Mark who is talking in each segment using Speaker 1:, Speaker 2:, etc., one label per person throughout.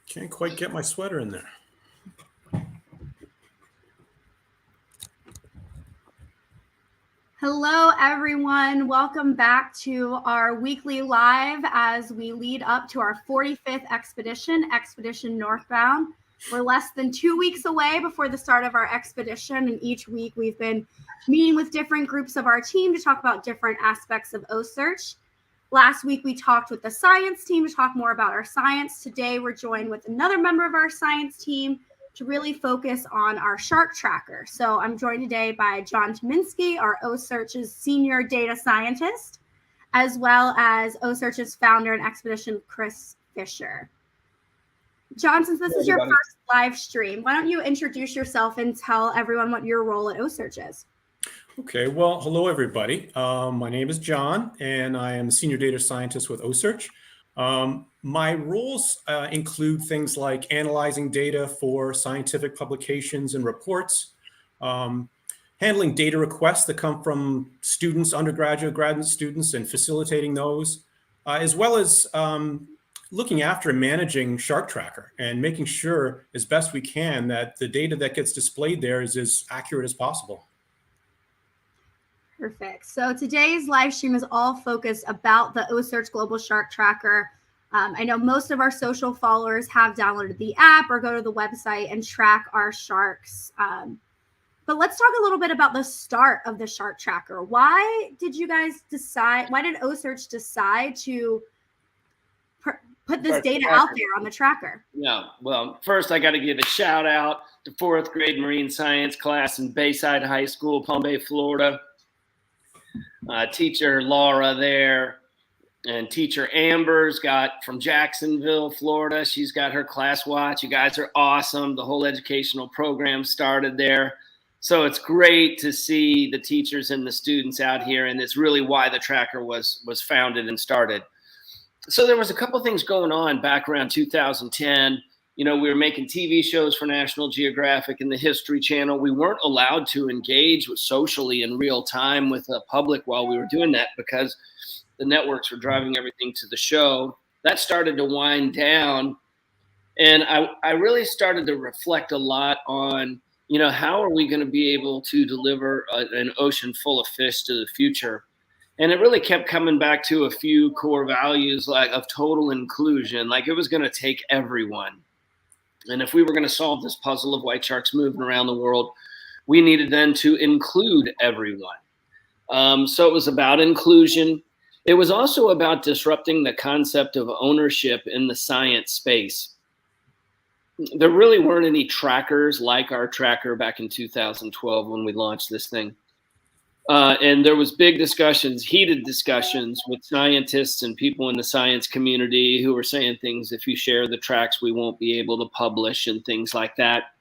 Speaker 1: Can't quite get my sweater in there.
Speaker 2: Hello, everyone. Welcome back to our weekly live as we lead up to our 45th expedition, Expedition Northbound. We're less than 2 weeks away before the start of our expedition, and each week we've been meeting with different groups of our team to talk about different aspects of OCEARCH. Last week we talked with the science team to talk more about our science. Today we're joined with another member of our science team to really focus on our shark tracker. So I'm joined today by John Tyminski, our OCEARCH's senior data scientist, as well as OCEARCH's founder and expedition, Chris Fischer. John, since this is your first live stream, why don't you introduce yourself and tell everyone what your role at OCEARCH is?
Speaker 1: Okay, well, hello, everybody. My name is John, and I am a senior data scientist with OCEARCH. My roles include things like analyzing data for scientific publications and reports, handling data requests that come from students, undergraduate, graduate students, and facilitating those, as well as looking after and managing Shark Tracker and making sure as best we can that the data that gets displayed there is as accurate as possible.
Speaker 2: Perfect. So today's live stream is all focused about the OCEARCH Global Shark Tracker. I know most of our social followers have downloaded the app or go to the website and track our sharks. But let's talk a little bit about the start of the Shark Tracker. Why did OCEARCH decide to put this data out there on the tracker?
Speaker 3: Yeah, well, first I got to give a shout out to 4th grade marine science class in Bayside High School, Palm Bay, Florida. Teacher Laura there, and teacher Amber's got from Jacksonville, Florida. She's got her class watch. You guys are awesome. The whole educational program started there. So it's great to see the teachers and the students out here, and it's really why the tracker was founded and started. So there was a couple things going on back around 2010. You know, we were making TV shows for National Geographic and the History Channel. We weren't allowed to engage socially in real time with the public while we were doing that because the networks were driving everything to the show. That started to wind down. And I really started to reflect a lot on, you know, how are we going to be able to deliver an ocean full of fish to the future? And it really kept coming back to a few core values like of total inclusion, like it was going to take everyone. And if we were going to solve this puzzle of white sharks moving around the world, we needed then to include everyone. So it was about inclusion. It was also about disrupting the concept of ownership in the science space. There really weren't any trackers like our tracker back in 2012 when we launched this thing. And there was big discussions, heated discussions with scientists and people in the science community who were saying things, if you share the tracks, we won't be able to publish and things like that.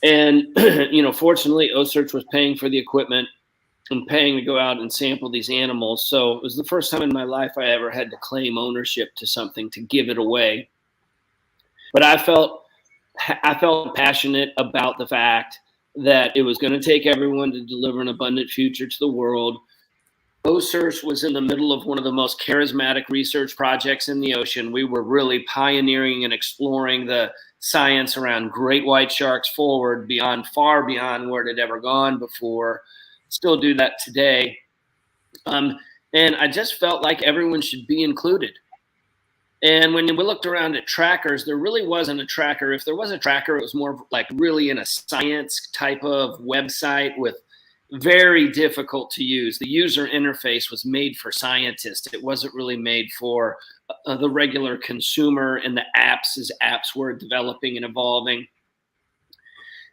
Speaker 3: And, you know, fortunately, OCEARCH was paying for the equipment and paying to go out and sample these animals. So it was the first time in my life I ever had to claim ownership to something, to give it away. But I felt passionate about the fact that it was going to take everyone to deliver an abundant future to the world. OCEARCH was in the middle of one of the most charismatic research projects in the ocean. We were really pioneering and exploring the science around great white sharks forward, far beyond where it had ever gone before. Still do that today. And I just felt like everyone should be included. And when we looked around at trackers, there really wasn't a tracker. If there was a tracker, it was more like really in a science type of website with very difficult to use. The user interface was made for scientists. It wasn't really made for the regular consumer and the apps as apps were developing and evolving.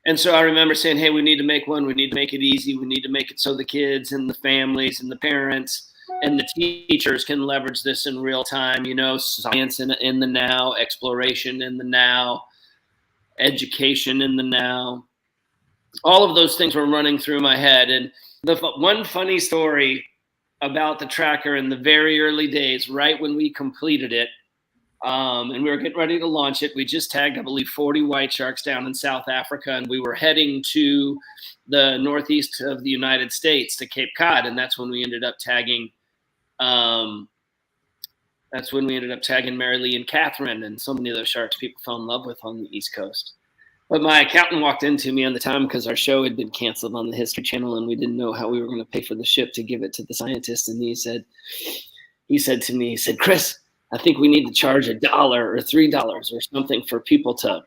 Speaker 3: And so I remember saying, hey, we need to make one. We need to make it easy. We need to make it so the kids and the families and the parents and the teachers can leverage this in real time, you know, science in the now, exploration in the now, education in the now. All of those things were running through my head. And the one funny story about the tracker in the very early days, right when we completed it, and we were getting ready to launch it, we just tagged, I believe, 40 white sharks down in South Africa, and we were heading to the northeast of the United States to Cape Cod, and that's when we ended up tagging That's when we ended up tagging Mary Lee and Catherine, and so many of those sharks people fell in love with on the East Coast. But my accountant walked into me on the time because our show had been canceled on the History Channel, and we didn't know how we were going to pay for the ship to give it to the scientist. And he said to me, Chris, I think we need to charge $1 or $3 or something for people to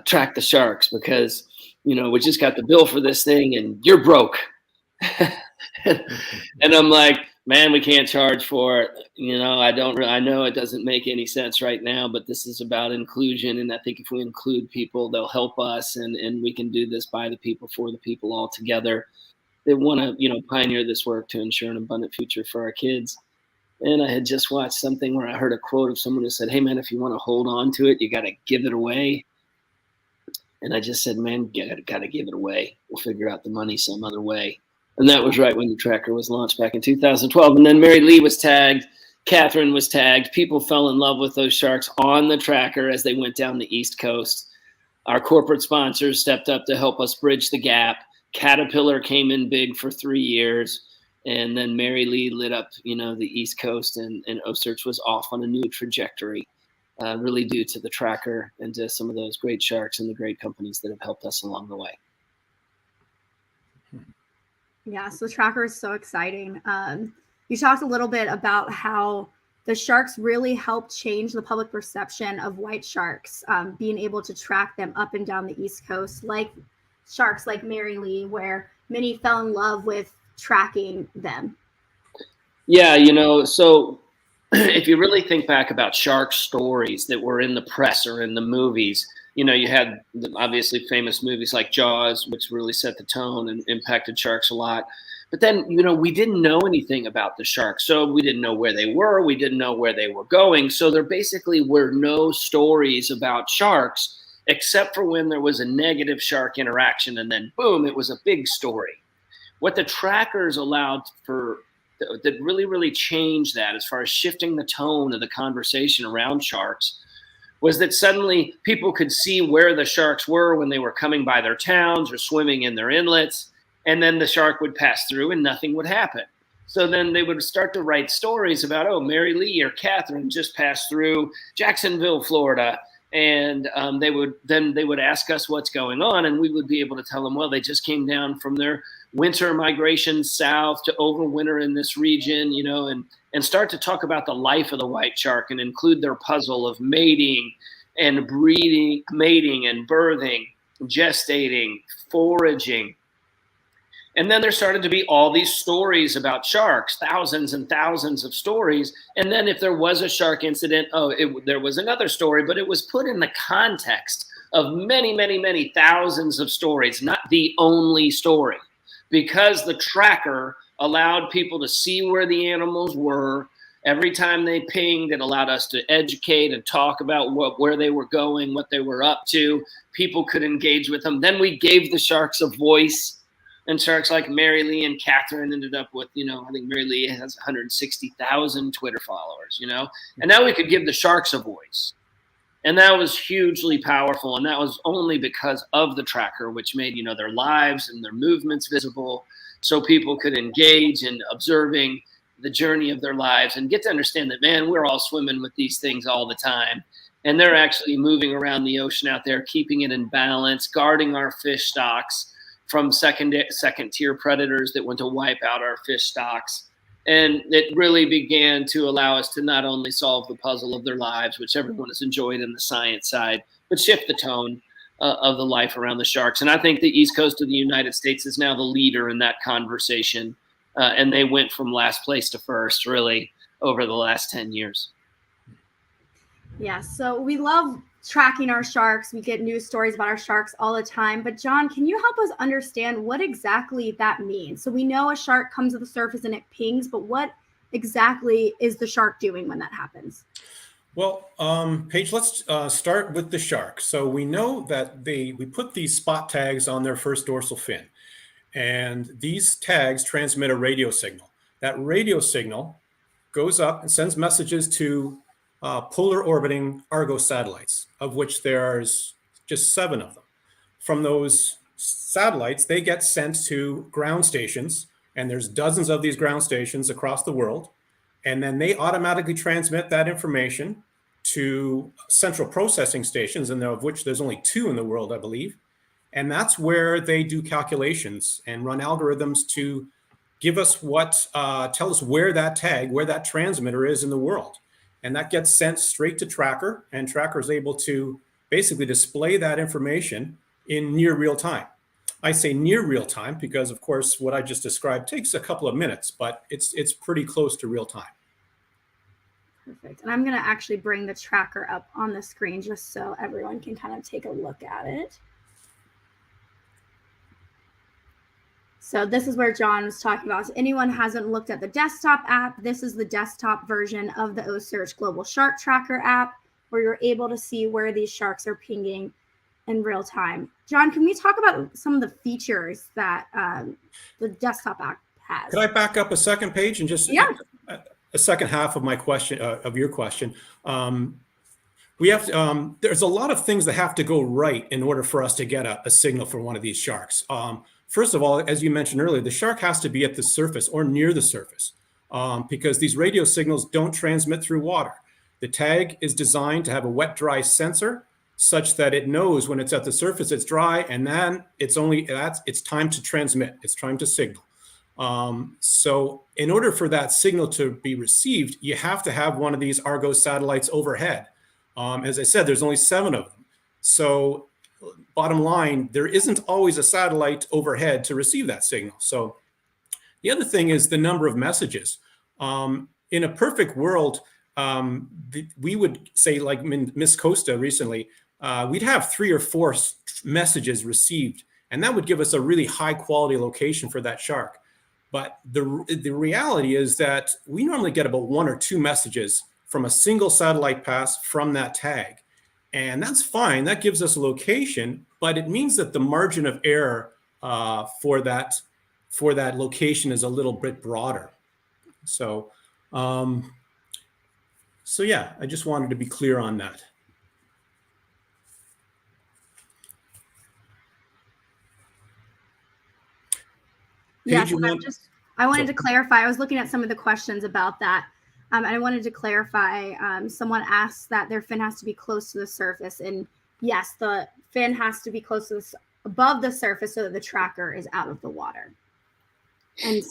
Speaker 3: track the sharks, because, you know, we just got the bill for this thing and you're broke. And I'm like, man, we can't charge for it. You know, I know it doesn't make any sense right now, but this is about inclusion. And I think if we include people, they'll help us, and we can do this by the people, for the people all together. They want to, you know, pioneer this work to ensure an abundant future for our kids. And I had just watched something where I heard a quote of someone who said, hey, man, if you want to hold on to it, you got to give it away. And I just said, man, you got to give it away. We'll figure out the money some other way. And that was right when the tracker was launched back in 2012. And then Mary Lee was tagged. Catherine was tagged. People fell in love with those sharks on the tracker as they went down the East Coast. Our corporate sponsors stepped up to help us bridge the gap. Caterpillar came in big for 3 years. And then Mary Lee lit up, you know, the East Coast, and OCEARCH was off on a new trajectory, really due to the tracker and to some of those great sharks and the great companies that have helped us along the way.
Speaker 2: Yeah, so tracker is so exciting. You talked a little bit about how the sharks really helped change the public perception of white sharks, being able to track them up and down the East Coast, like sharks like Mary Lee, where many fell in love with tracking them.
Speaker 3: Yeah, you know, so if you really think back about shark stories that were in the press or in the movies, you know, you had the obviously famous movies like Jaws, which really set the tone and impacted sharks a lot. But then, you know, we didn't know anything about the sharks. So we didn't know where they were. We didn't know where they were going. So there basically were no stories about sharks, except for when there was a negative shark interaction. And then, boom, it was a big story. What the trackers allowed for that really, really changed that, as far as shifting the tone of the conversation around sharks, was that suddenly people could see where the sharks were when they were coming by their towns or swimming in their inlets, and then the shark would pass through and nothing would happen. So then they would start to write stories about, oh, Mary Lee or Catherine just passed through Jacksonville, Florida, and they would ask us what's going on, and we would be able to tell them, well, they just came down from their winter migration south to overwinter in this region, you know, and start to talk about the life of the white shark and include their puzzle of mating and breeding, mating and birthing, gestating, foraging. And then there started to be all these stories about sharks, thousands and thousands of stories. And then if there was a shark incident, there was another story, but it was put in the context of many, many, many thousands of stories, not the only story, because the tracker allowed people to see where the animals were. Every time they pinged, it allowed us to educate and talk about where they were going, what they were up to. People could engage with them. Then we gave the sharks a voice. And sharks like Mary Lee and Catherine ended up with, you know, I think Mary Lee has 160,000 Twitter followers, you know. And now we could give the sharks a voice. And that was hugely powerful. And that was only because of the tracker, which made, you know, their lives and their movements visible, so people could engage in observing the journey of their lives and get to understand that, man, we're all swimming with these things all the time. And they're actually moving around the ocean out there, keeping it in balance, guarding our fish stocks from second-tier predators that want to wipe out our fish stocks. And it really began to allow us to not only solve the puzzle of their lives, which everyone has enjoyed in the science side, but shift the tone of the life around the sharks. And I think the East Coast of the United States is now the leader in that conversation. And they went from last place to first, really, over the last 10 years.
Speaker 2: Yeah, so we love tracking our sharks. We get news stories about our sharks all the time. But John, can you help us understand what exactly that means? So we know a shark comes to the surface and it pings, but what exactly is the shark doing when that happens?
Speaker 1: Well, Paige, let's start with the shark. So we know that we put these spot tags on their first dorsal fin, and these tags transmit a radio signal. That radio signal goes up and sends messages to polar orbiting Argo satellites, of which there's just 7 of them. From those satellites, they get sent to ground stations, and there's dozens of these ground stations across the world. And then they automatically transmit that information to central processing stations, and of which there's only 2 in the world, I believe. And that's where they do calculations and run algorithms to give us tell us where that transmitter is in the world. And that gets sent straight to Tracker, and Tracker is able to basically display that information in near real time. I say near real time because, of course, what I just described takes a couple of minutes, but it's pretty close to real time.
Speaker 2: Perfect. And I'm going to actually bring the tracker up on the screen just so everyone can kind of take a look at it. So this is where John was talking about. So anyone hasn't looked at the desktop app, this is the desktop version of the OCEARCH Global Shark Tracker app, where you're able to see where these sharks are pinging in real time. John, can we talk about some of the features that the desktop app has?
Speaker 1: Could I back up a second page and just a second half of my question, of your question? We have to, there's a lot of things that have to go right in order for us to get a signal from one of these sharks. First of all, as you mentioned earlier, the shark has to be at the surface or near the surface because these radio signals don't transmit through water. The tag is designed to have a wet-dry sensor such that it knows when it's at the surface, it's dry, and then it's time to transmit. It's time to signal. So in order for that signal to be received, you have to have one of these Argo satellites overhead. As I said, there's only 7 of them. So bottom line, there isn't always a satellite overhead to receive that signal. So the other thing is the number of messages. In a perfect world, we would say, like Miss Costa recently, we'd have 3 or 4 messages received, and that would give us a really high quality location for that shark. But the reality is that we normally get about 1 or 2 messages from a single satellite pass from that tag. And that's fine. That gives us a location, but it means that the margin of error for that location is a little bit broader. So, yeah, I just wanted to be clear on that.
Speaker 2: Yes, I wanted to clarify. I was looking at some of the questions about that. And I wanted to clarify, someone asked that their fin has to be close to the surface. And yes, the fin has to be close to above the surface so that the tracker is out of the water and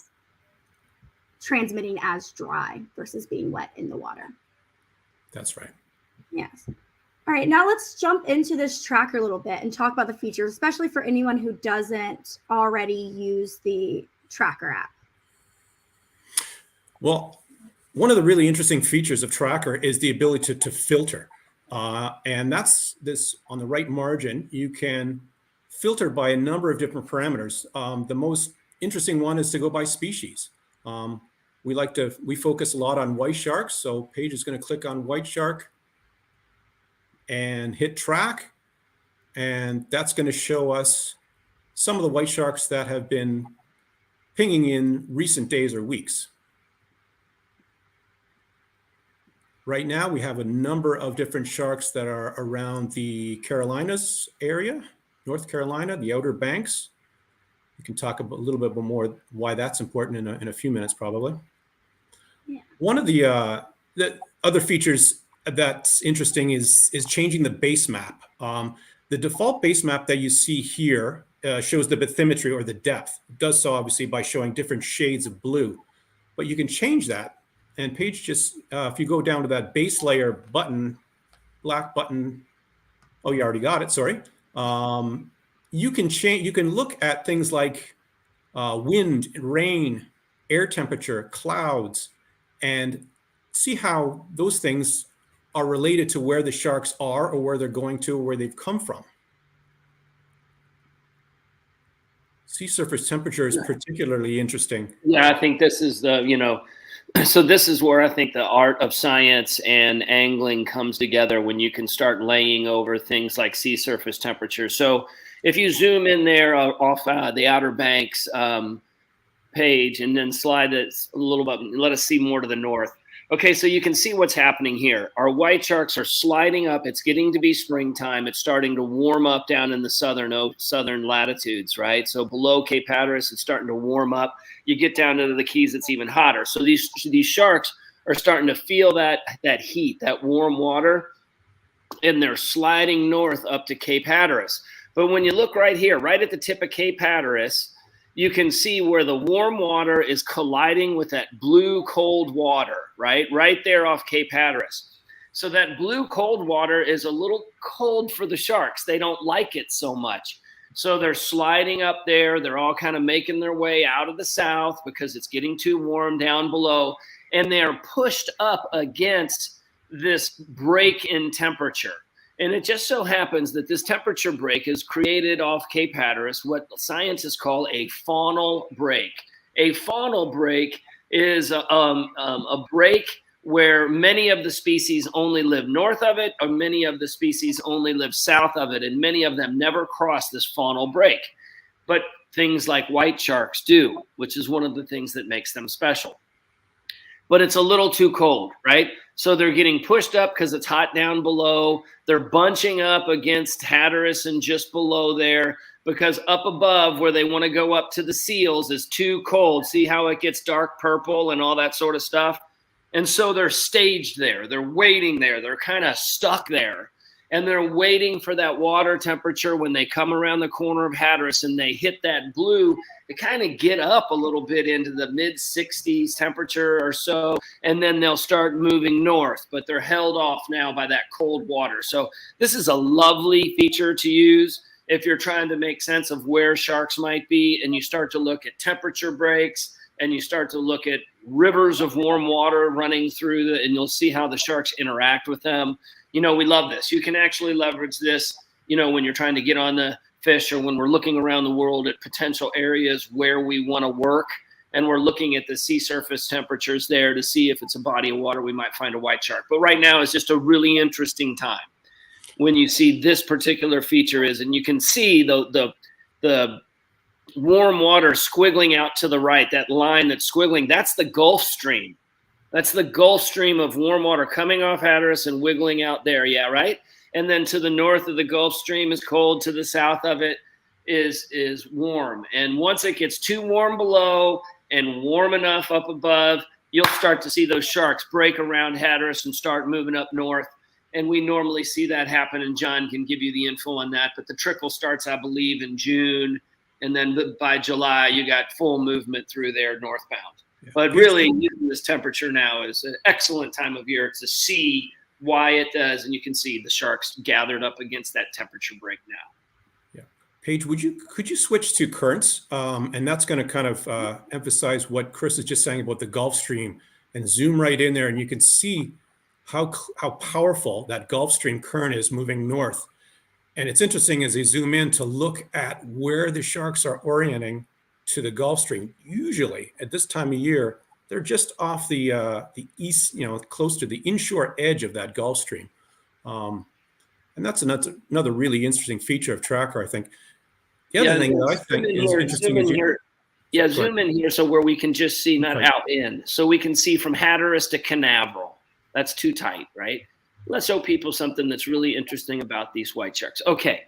Speaker 2: transmitting as dry versus being wet in the water.
Speaker 1: That's right.
Speaker 2: Yes. All right, now let's jump into this tracker a little bit and talk about the features, especially for anyone who doesn't already use the tracker app.
Speaker 1: Well, one of the really interesting features of Tracker is the ability to filter. And that's this on the right margin. You can filter by a number of different parameters. The most interesting one is to go by species. We focus a lot on white sharks. So Paige is going to click on white shark and hit track. And that's going to show us some of the white sharks that have been pinging in recent days or weeks. Right now, we have a number of different sharks that are around the Carolinas area, North Carolina, the Outer Banks. We can talk a little bit more why that's important in a few minutes, probably. Yeah. One of the other features that's interesting is changing the base map. The default base map that you see here shows the bathymetry or the depth. It does so obviously by showing different shades of blue, but you can change that. And Paige, just if you go down to that base layer button, black button, oh, you already got it, sorry. You can change, you can look at things like wind, rain, air temperature, clouds, and see how those things are related to where the sharks are or where they're going to or where they've come from. Sea surface temperature is particularly interesting.
Speaker 3: Yeah, I think this is so this is where I think the art of science and angling comes together when you can start laying over things like sea surface temperature. So if you zoom in there off the Outer Banks page and then slide it a little bit, let us see more to the north. Okay, so you can see what's happening here. Our white sharks are sliding up. It's getting to be springtime. It's starting to warm up down in the southern latitudes, right? So below Cape Hatteras, it's starting to warm up. You get down into the Keys, it's even hotter. So these sharks are starting to feel that heat, that warm water, and they're sliding north up to Cape Hatteras. But when you look right here, right at the tip of Cape Hatteras, you can see where the warm water is colliding with that blue cold water, right there off Cape Hatteras. So that blue cold water is a little cold for the sharks. They don't like it so much. So they're sliding up there. They're all kind of making their way out of the south because it's getting too warm down below. And they're pushed up against this break in temperature. And it just so happens that this temperature break is created off Cape Hatteras, what scientists call a faunal break. A faunal break is a break where many of the species only live north of it, or many of the species only live south of it, and many of them never cross this faunal break. But things like white sharks do, which is one of the things that makes them special. But it's a little too cold, right? So they're getting pushed up because it's hot down below. They're bunching up against Hatteras and just below there because up above where they want to go up to the seals is too cold. See how it gets dark purple and all that sort of stuff? And so they're staged there. They're waiting there. They're kind of stuck there. And they're waiting for that water temperature when they come around the corner of Hatteras and they hit that blue to kind of get up a little bit into the mid-60s temperature or so, and then they'll start moving north, but they're held off now by that cold water. So this is a lovely feature to use if you're trying to make sense of where sharks might be, and you start to look at temperature breaks, and you start to look at rivers of warm water running through and you'll see how the sharks interact with them. You know, we love this. You can actually leverage this, you know, when you're trying to get on the fish or when we're looking around the world at potential areas where we want to work and we're looking at the sea surface temperatures there to see if it's a body of water, we might find a white shark. But right now is just a really interesting time when you see this particular feature is, and you can see the warm water squiggling out to the right, that line that's squiggling, that's the Gulf Stream. That's the Gulf Stream of warm water coming off Hatteras and wiggling out there. Yeah, right? And then to the north of the Gulf Stream is cold. To the south of it is warm. And once it gets too warm below and warm enough up above, you'll start to see those sharks break around Hatteras and start moving up north. And we normally see that happen, and John can give you the info on that. But the trickle starts, I believe, in June. And then by July, you got full movement through there northbound. Yeah. But really, using this temperature now is an excellent time of year to see why it does. And you can see the sharks gathered up against that temperature break now.
Speaker 1: Yeah. Paige, could you switch to currents? And that's going to kind of emphasize what Chris is just saying about the Gulf Stream, and zoom right in there. And you can see how powerful that Gulf Stream current is moving north. And it's interesting as they zoom in to look at where the sharks are orienting to the Gulf Stream. Usually at this time of year, they're just off the east, you know, close to the inshore edge of that Gulf Stream. And that's another really interesting feature of Tracker, I think. The other thing that I think is interesting is
Speaker 3: zoom in here so where we can just see, not out in. So we can see from Hatteras to Canaveral. That's too tight, right? Let's show people something that's really interesting about these white sharks. Okay,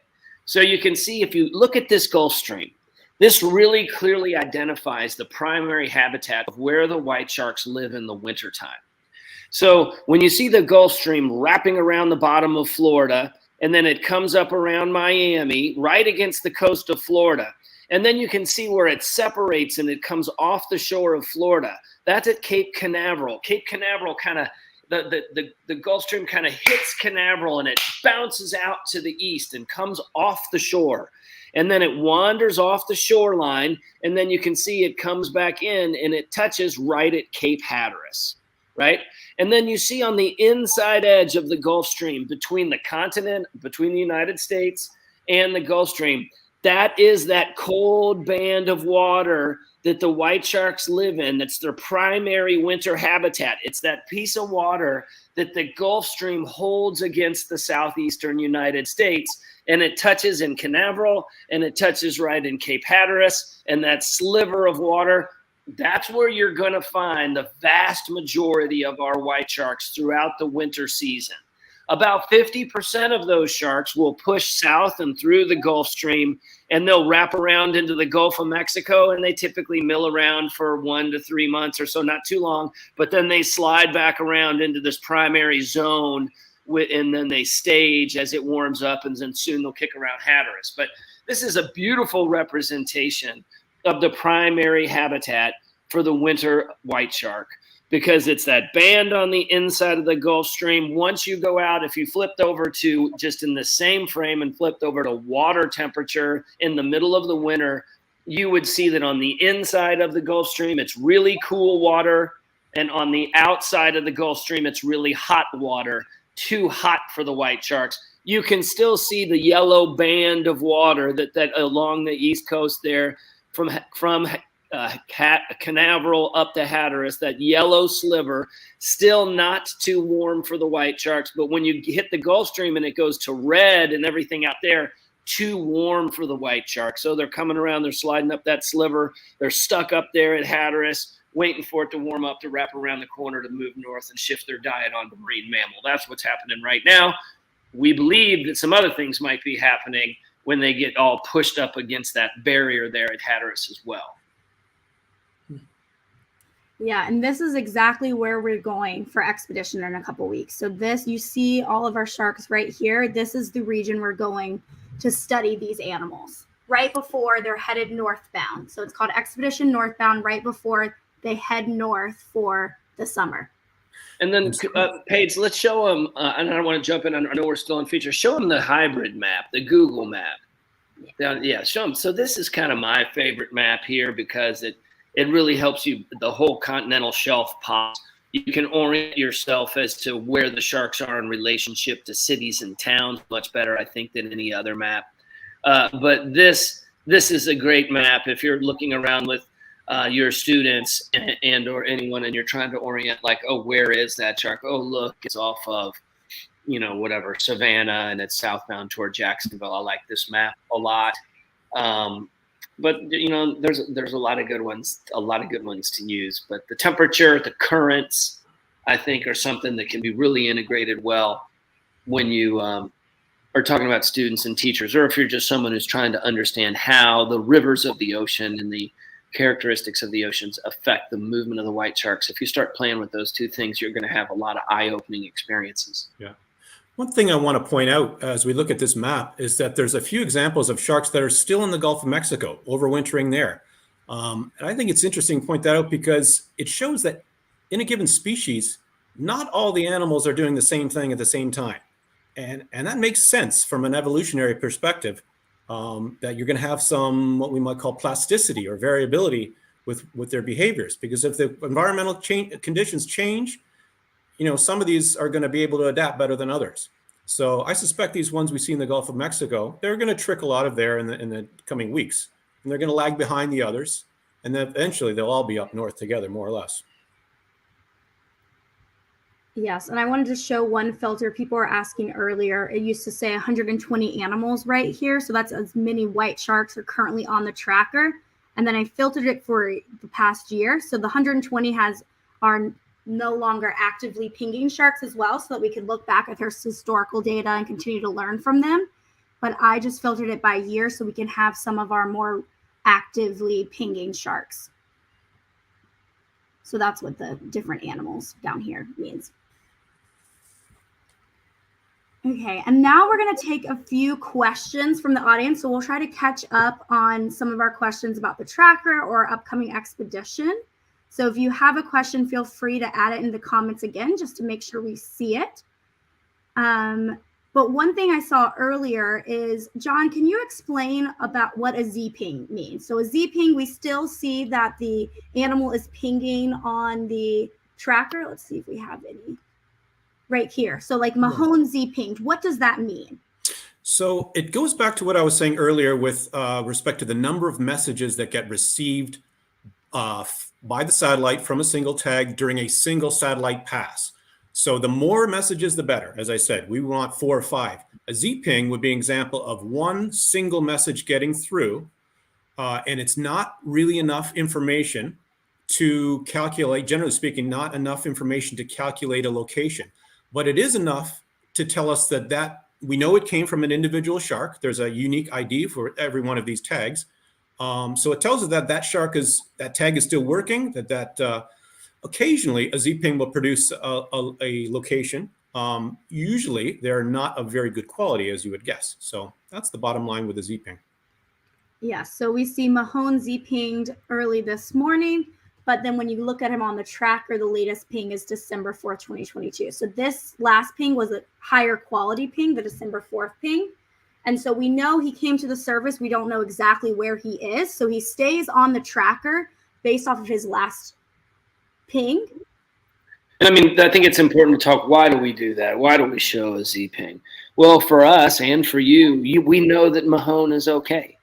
Speaker 3: so you can see if you look at this Gulf Stream, this really clearly identifies the primary habitat of where the white sharks live in the wintertime. So when you see the Gulf Stream wrapping around the bottom of Florida, and then it comes up around Miami, right against the coast of Florida, and then you can see where it separates and it comes off the shore of Florida. That's at Cape Canaveral. Cape Canaveral kind of, the Gulf Stream kind of hits Canaveral and it bounces out to the east and comes off the shore. And then it wanders off the shoreline, and then you can see it comes back in and it touches right at Cape Hatteras, right? And then you see on the inside edge of the Gulf Stream, between the continent, between the United States and the Gulf Stream, that is that cold band of water that the white sharks live in. That's their primary winter habitat. It's that piece of water that the Gulf Stream holds against the southeastern United States. And it touches in Canaveral, and it touches right in Cape Hatteras, and that sliver of water, that's where you're going to find the vast majority of our white sharks throughout the winter season. About 50% of those sharks will push south and through the Gulf Stream, and they'll wrap around into the Gulf of Mexico, and they typically mill around for 1 to 3 months or so, not too long, but then they slide back around into this primary zone, and then they stage as it warms up, and then soon they'll kick around Hatteras. But this is a beautiful representation of the primary habitat for the winter white shark, because it's that band on the inside of the Gulf Stream. Once you go out, if you flipped over to just in the same frame and flipped over to water temperature in the middle of the winter, you would see that on the inside of the Gulf Stream, it's really cool water. And on the outside of the Gulf Stream, it's really hot water, too hot for the white sharks. You can still see the yellow band of water that along the East Coast there from Canaveral up to Hatteras, that yellow sliver, still not too warm for the white sharks. But when you hit the Gulf Stream and it goes to red and everything out there, too warm for the white sharks. So they're coming around, they're sliding up that sliver. They're stuck up there at Hatteras, waiting for it to warm up to wrap around the corner to move north and shift their diet onto marine mammal. That's what's happening right now. We believe that some other things might be happening when they get all pushed up against that barrier there at Hatteras as well.
Speaker 2: Yeah, and this is exactly where we're going for expedition in a couple weeks. So this, you see all of our sharks right here. This is the region we're going to study these animals right before they're headed northbound. So it's called Expedition Northbound, right before they head north for the summer.
Speaker 3: And then, Paige, let's show them, and I don't want to jump in, I know we're still in feature, show them the hybrid map, the Google map. Yeah, show them. So this is kind of my favorite map here because it really helps you, the whole continental shelf pops. You can orient yourself as to where the sharks are in relationship to cities and towns much better, I think, than any other map. But this is a great map if you're looking around with your students and or anyone, and you're trying to orient, like, oh, where is that shark? Oh, look, it's off of, whatever, Savannah, and it's southbound toward Jacksonville. I like this map a lot. But there's a lot of good ones, to use. But the temperature, the currents, I think, are something that can be really integrated well when you are talking about students and teachers, or if you're just someone who's trying to understand how the rivers of the ocean and the characteristics of the oceans affect the movement of the white sharks. If you start playing with those two things, you're going to have a lot of eye-opening experiences.
Speaker 1: Yeah. One thing I want to point out as we look at this map is that there's a few examples of sharks that are still in the Gulf of Mexico, overwintering there. And I think it's interesting to point that out because it shows that in a given species, not all the animals are doing the same thing at the same time. And that makes sense from an evolutionary perspective, that you're going to have some, what we might call plasticity or variability with their behaviors. Because if the environmental conditions change, some of these are going to be able to adapt better than others. So I suspect these ones we see in the Gulf of Mexico, they're going to trickle out of there in the coming weeks. And they're going to lag behind the others. And then eventually they'll all be up north together, more or less.
Speaker 2: Yes, and I wanted to show one filter. People were asking earlier. It used to say 120 animals right here. So that's as many white sharks are currently on the tracker. And then I filtered it for the past year. So the 120 are no longer actively pinging sharks as well, so that we could look back at their historical data and continue to learn from them. But I just filtered it by year so we can have some of our more actively pinging sharks. So that's what the different animals down here means. Okay, and now we're going to take a few questions from the audience. So we'll try to catch up on some of our questions about the tracker or upcoming expedition. So if you have a question, feel free to add it in the comments again, just to make sure we see it. But one thing I saw earlier is, John, can you explain about what a Z-ping means? So a Z-ping, we still see that the animal is pinging on the tracker. Let's see if we have any right here. So like Mahone Z-pinged, what does that mean?
Speaker 1: So it goes back to what I was saying earlier with respect to the number of messages that get received by the satellite from a single tag during a single satellite pass. So the more messages, the better. As I said, we want 4 or 5. A Z-ping would be an example of one single message getting through, and it's not really enough information to calculate, generally speaking, not enough information to calculate a location. But it is enough to tell us that we know it came from an individual shark. There's a unique ID for every one of these tags. So it tells us that that tag is still working, that occasionally a Zping will produce a location. Usually they're not of very good quality, as you would guess. So that's the bottom line with the Zping.
Speaker 2: Yeah, so we see Mahone Zpinged early this morning, but then when you look at him on the tracker, the latest ping is December 4th, 2022. So this last ping was a higher quality ping, the December 4th ping. And so we know he came to the surface. We don't know exactly where he is. So he stays on the tracker based off of his last ping.
Speaker 3: I mean, I think it's important to talk, why do we do that? Why do we show a Zping? Well, for us and for you, we know that Mahone is okay.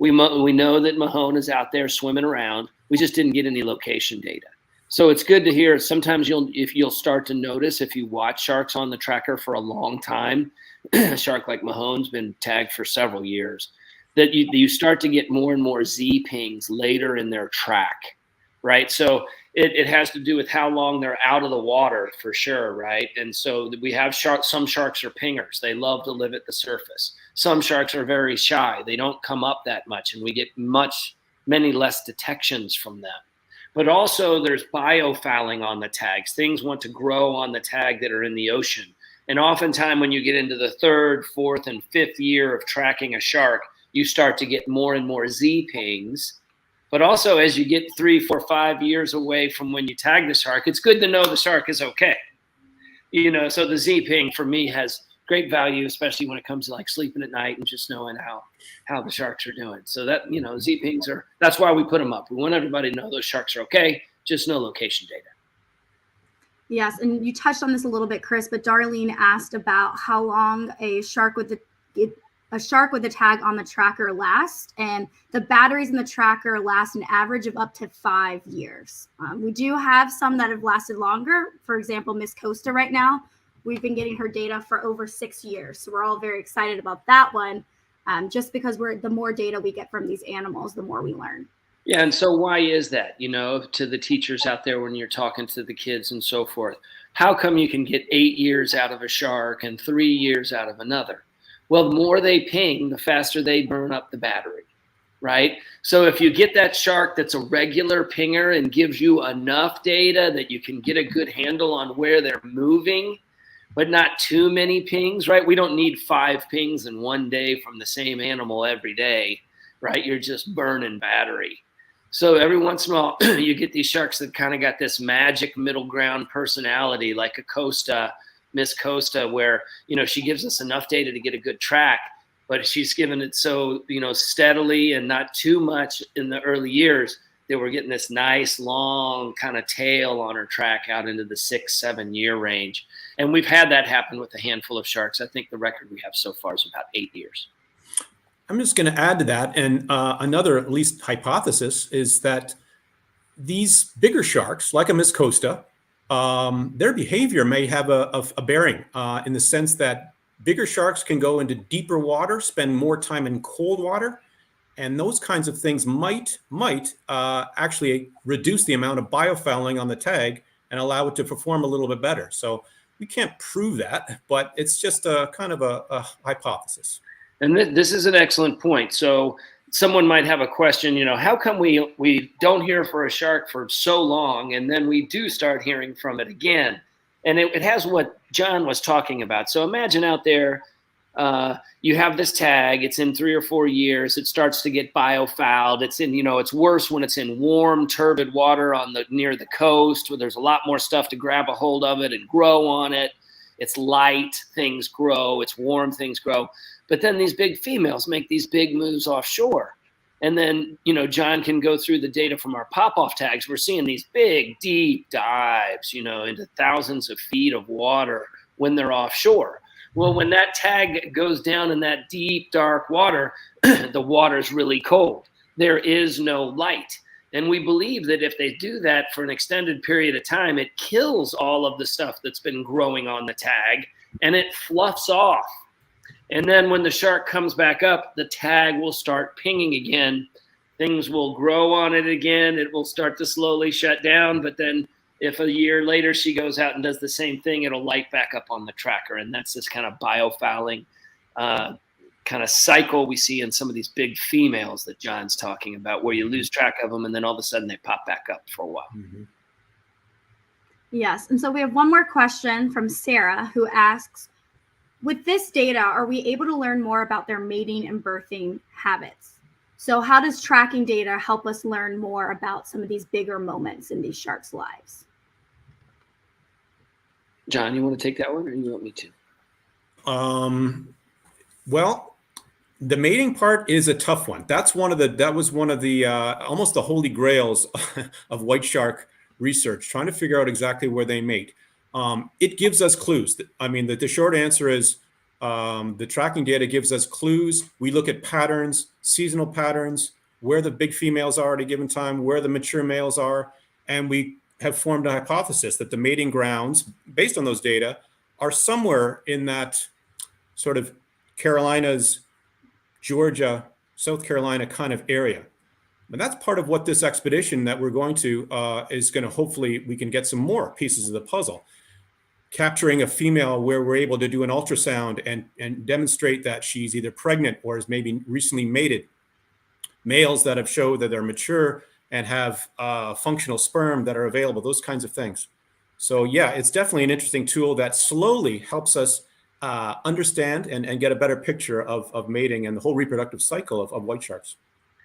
Speaker 3: We know that Mahone is out there swimming around. We just didn't get any location data. So it's good to hear. Sometimes you'll start to notice, if you watch sharks on the tracker for a long time, a shark like Mahone's been tagged for several years, that you start to get more and more Zpings later in their track, right? So it has to do with how long they're out of the water, for sure, right? And so we have sharks. Some sharks are pingers. They love to live at the surface. Some sharks are very shy. They don't come up that much, and we get many less detections from them. But also there's biofouling on the tags. Things want to grow on the tag that are in the ocean. And oftentimes when you get into the 3rd, 4th, and 5th year of tracking a shark, you start to get more and more Zpings. But also as you get 3, 4, 5 years away from when you tag the shark, it's good to know the shark is okay. You know, so the Zping for me has great value, especially when it comes to like sleeping at night and just knowing how the sharks are doing. So that, you know, Zpings that's why we put them up. We want everybody to know those sharks are okay, just no location data.
Speaker 2: Yes, and you touched on this a little bit, Chris, but Darlene asked about how long a shark with the tag on the tracker lasts, and the batteries in the tracker last an average of up to 5 years. We do have some that have lasted longer. For example, Miss Costa right now, we've been getting her data for over 6 years. So we're all very excited about that one, just because the more data we get from these animals, the more we learn.
Speaker 3: Yeah, and so why is that? You know, to the teachers out there when you're talking to the kids and so forth, how come you can get 8 years out of a shark and 3 years out of another? Well, the more they ping, the faster they burn up the battery, right? So if you get that shark that's a regular pinger and gives you enough data that you can get a good handle on where they're moving, but not too many pings, right? We don't need 5 pings in one day from the same animal every day, right? You're just burning battery. So every once in a while, you get these sharks that kind of got this magic middle ground personality, like a Costa, Miss Costa, where, you know, she gives us enough data to get a good track, but she's given it so, you know, steadily and not too much in the early years that we're getting this nice long kind of tail on her track out into the 6-7 year range. And we've had that happen with a handful of sharks. I think the record we have so far is about 8 years.
Speaker 1: I'm just going to add to that. And another, at least, hypothesis is that these bigger sharks, like a Miss Costa, their behavior may have a bearing in the sense that bigger sharks can go into deeper water, spend more time in cold water, and those kinds of things might actually reduce the amount of biofouling on the tag and allow it to perform a little bit better. So we can't prove that, but it's just a kind of a hypothesis.
Speaker 3: And this is an excellent point. So someone might have a question, you know, how come we don't hear for a shark for so long and then we do start hearing from it again? And it has what John was talking about. So imagine out there, you have this tag, it's in 3 or 4 years, it starts to get biofouled. It's in, you know, it's worse when it's in warm, turbid water near the coast where there's a lot more stuff to grab a hold of it and grow on it. It's light, things grow, it's warm, things grow. But then these big females make these big moves offshore. And then, you know, John can go through the data from our pop-off tags. We're seeing these big, deep dives, you know, into thousands of feet of water when they're offshore. Well, when that tag goes down in that deep, dark water, the water's really cold. There is no light. And we believe that if they do that for an extended period of time, it kills all of the stuff that's been growing on the tag and it fluffs off. And then when the shark comes back up, the tag will start pinging again. Things will grow on it again. It will start to slowly shut down, but then If a year later she goes out and does the same thing, it'll light back up on the tracker. And that's this kind of biofouling kind of cycle we see in some of these big females that John's talking about, where you lose track of them and then all of a sudden they pop back up for a while.
Speaker 1: Mm-hmm.
Speaker 2: Yes. And so we have one more question from Sarah, who asks, with this data, are we able to learn more about their mating and birthing habits? So how does tracking data help us learn more about some of these bigger moments in these sharks' lives?
Speaker 3: John, you want to take that one, or you want me to?
Speaker 1: Well, the mating part is a tough one. That was one of the almost the holy grails of white shark research, trying to figure out exactly where they mate. It gives us clues. I mean, the short answer is the tracking data gives us clues. We look at patterns, seasonal patterns, where the big females are at a given time, where the mature males are, and we have formed a hypothesis that the mating grounds, based on those data, are somewhere in that sort of Carolinas, Georgia, South Carolina kind of area. And that's part of what this expedition that we're going to is going to, hopefully we can get some more pieces of the puzzle. Capturing a female where we're able to do an ultrasound and demonstrate that she's either pregnant or is maybe recently mated. Males that have showed that they're mature and have functional sperm that are available, those kinds of things. So yeah, it's definitely an interesting tool that slowly helps us understand and get a better picture of mating and the whole reproductive cycle of white sharks.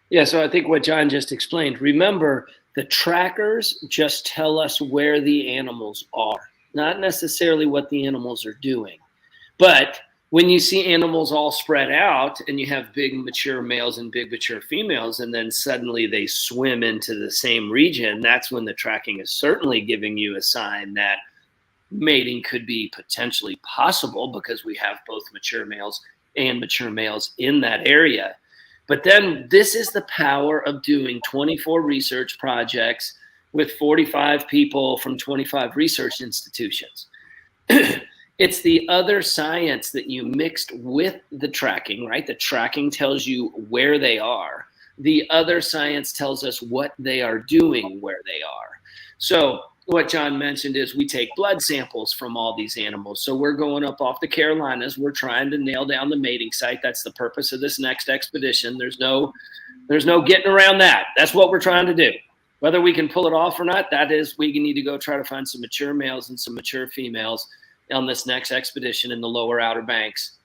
Speaker 3: Yeah, so I think what John just explained, remember, the trackers just tell us where the animals are, not necessarily what the animals are doing. But when you see animals all spread out and you have big mature males and big mature females, and then suddenly they swim into the same region, that's when the tracking is certainly giving you a sign that mating could be potentially possible, because we have both mature males and mature males in that area. But then this is the power of doing 24 research projects with 45 people from 25 research institutions. It's the other science that you mixed with the tracking, right? The tracking tells you where they are. The other science tells us what they are doing where they are. So what John mentioned is we take blood samples from all these animals. So we're going up off the Carolinas. We're trying to nail down the mating site. That's the purpose of this next expedition. There's no getting around that. That's what we're trying to do. Whether we can pull it off or not, that is, we need to go try to find some mature males and some mature females on this next expedition in the lower Outer Banks.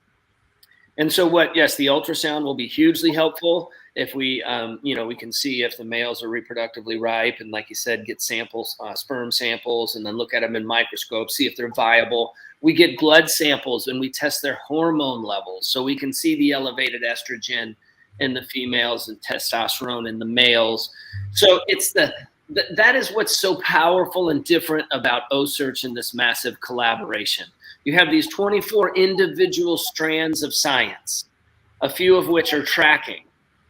Speaker 3: And so yes, the ultrasound will be hugely helpful if we, we can see if the males are reproductively ripe, and like you said, get samples, sperm samples, and then look at them in microscope, see if they're viable. We get blood samples and we test their hormone levels, so we can see the elevated estrogen in the females and testosterone in the males. So it's that is what's so powerful and different about OCEARCH and this massive collaboration. You have these 24 individual strands of science, a few of which are tracking,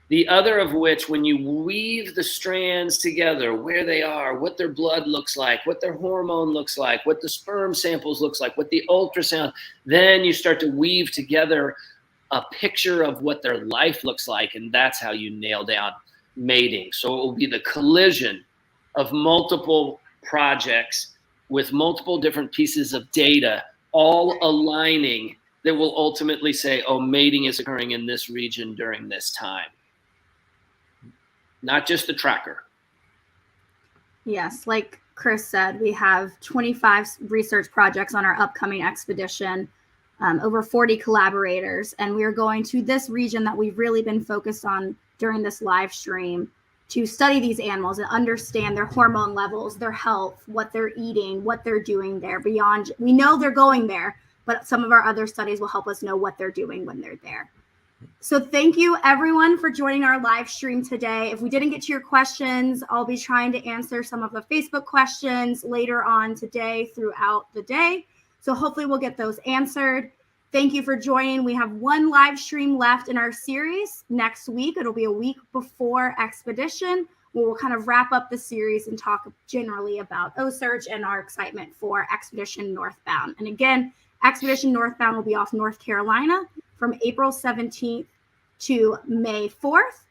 Speaker 3: the other of which, when you weave the strands together, where they are, what their blood looks like, what their hormone looks like, what the sperm samples looks like, what the ultrasound, then you start to weave together a picture of what their life looks like, and that's how you nail down mating. So it will be the collision of multiple projects with multiple different pieces of data all aligning that will ultimately say, oh, mating is occurring in this region during this time. Not just the tracker.
Speaker 2: Yes, like Chris said, we have 25 research projects on our upcoming expedition, over 40 collaborators, and we are going to this region that we've really been focused on during this live stream to study these animals and understand their hormone levels, their health, what they're eating, what they're doing there beyond. We know they're going there, but some of our other studies will help us know what they're doing when they're there. So thank you everyone for joining our live stream today. If we didn't get to your questions, I'll be trying to answer some of the Facebook questions later on today throughout the day. So hopefully we'll get those answered. Thank you for joining. We have one live stream left in our series next week. It'll be a week before expedition, where we'll kind of wrap up the series and talk generally about OCEARCH and our excitement for Expedition Northbound. And again, Expedition Northbound will be off North Carolina from April 17th to May 4th.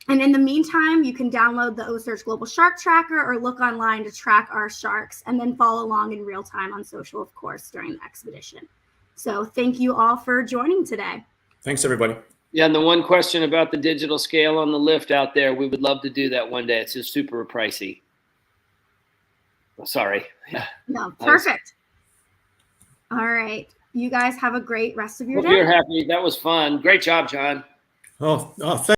Speaker 2: And in the meantime, you can download the OCEARCH Global Shark Tracker or look online to track our sharks and then follow along in real time on social, of course, during the expedition. So thank you all for joining today.
Speaker 1: Thanks, everybody.
Speaker 3: Yeah, and the one question about the digital scale on the lift out there, we would love to do that one day. It's just super pricey. Oh, sorry. Yeah.
Speaker 2: No, perfect. All right. You guys have a great rest of your day.
Speaker 3: Hope you're happy. That was fun. Great job, John.
Speaker 1: Oh, thanks.